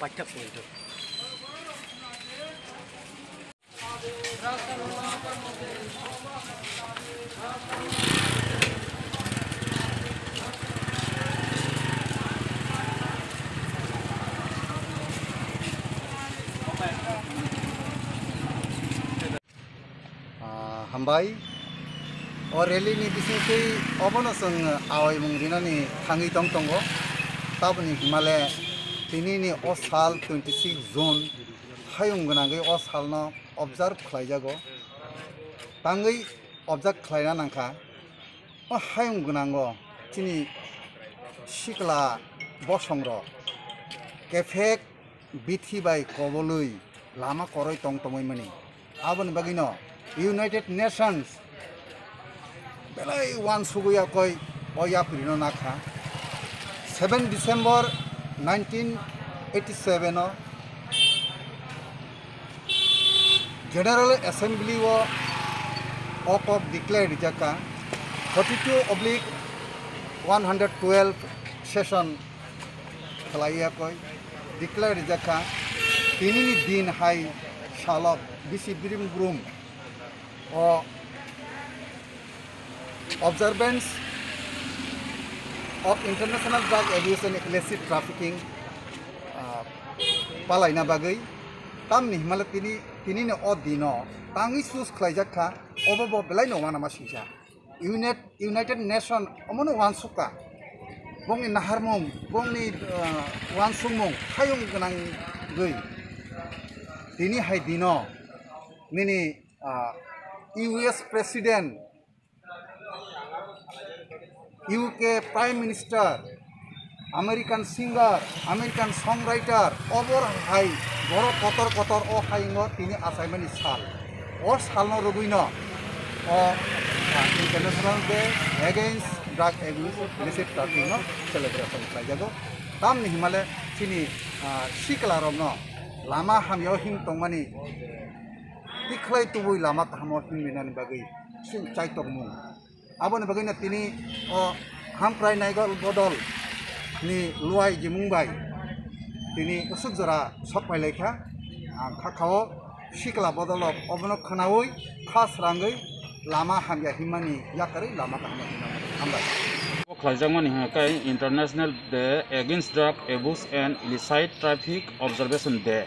Baca pun itu. Hambai और rally नि बिसिं कै अबनो जों आवै मुंग्रिनानि थाङै दं दंगो ताबनि हिमालय तिनिनि अ साल 26 जून हायुं गोनाङै अ सालनो ऑब्जर्व खालायजागो ताङै ऑब्जर्व खालायना नांखा अ हायुं गोनाङो तिनि सिकला बसंर केफेक बिथिबाय कबलै लामा करय तंग तमै मनि आबनि बागिनो यूनाइटेड नेशंस बेलाय वान सुगुया कोई ओया पिरिनो नाखा 7 डिसेम्बर 1987 जनरल असेंबली वो ऑफ डिक्लेयर्ड जाका 42/112 सेशन खलाइया कोई डिक्लेयर्ड जाका तिनिनि दिन हाई शालक बिसि बिरिम groom or observance of international drug abuse and illicit trafficking palaina bagai tamni himala tini ne odino tangi sus khlaijaka obobo belai no wana masisa United Nation omono wansuka bongni naharmung bongni wansungmung hayung gonang gei tini hai dino nini US President, UK Prime Minister, American singer, American songwriter, over high, boro kotor o haingo tini assignment sal. Or salno rubino or International Day Against Drug Abuse, illicit trafficking no celebration plajago. Tam ni himale tini shikla romno lama hamyo him tongmani दिखलाई तो वही लामा तहमो हिंदीना निबागई सिंग चाय तो मुंग अब निबागई ना तिनी हम प्राय नाइगल बदल नि लुआई जिमुंबाई तिनी उसुक जरा सब पाइलेखा खाखाओ शिकला बदल अबनो खनावई खास रांगई लामा हामया हिमानी याकरै लामा तहमो हामबाय Khlaijangmani hakai International Day Against Drug Abuse and Illicit Traffic Observation Day.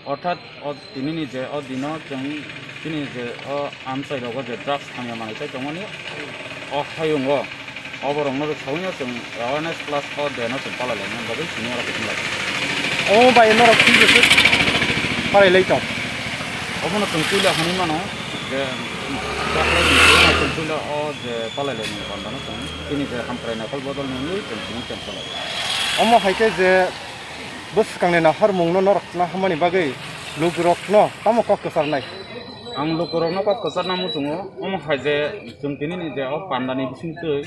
Orthat tinini je dino jeng tini je amsai rogo je drugs hamya mani chai jongani hayungo oborongno sawnya jeng awareness class day no jeng pala lengan bagai sini ora kitla. Oh bai no rak ti je pala lei tong. Obono tungkula hanimano je tungkula je pala lengan pandano jeng ini je hamprai nakal bodol nungui jeng pala. Omo haike je bus kangne na har mungno norak na hamani bagai lugrok no tamo kok kesarnai ang lugrok no kok kesarna mutungo omo haje jeng tini ni je pandani bisingtei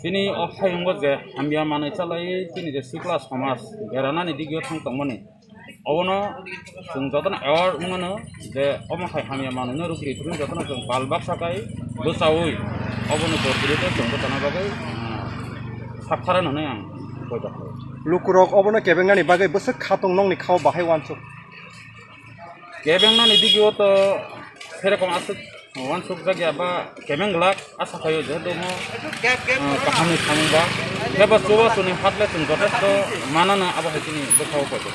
sini hayungo je hambia manai chalai tini je sikla samas gerana ni digyo thang tongmani obono jeng jotona award mungano je omo hambia manai no rukri turun jotona jeng balbak sakai dosaui obono dorgrite jeng jotona bagai saptharan honai ang koida lukurok obono kebengani bagai busuk khatong nong ni khau bahai wansuk kebengna ni digyo to serekom asuk wansuk jagya ba kebeng glak asa khayo je domo kahami thangba keba suwa suni hatle sun jotesto manana aba hakini dekhao koida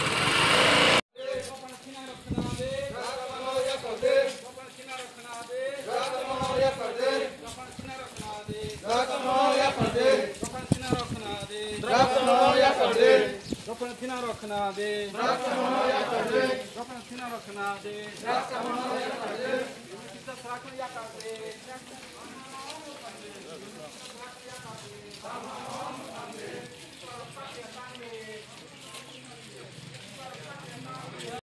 Tina rokhna de tina rokhna de kita sarakna ya karte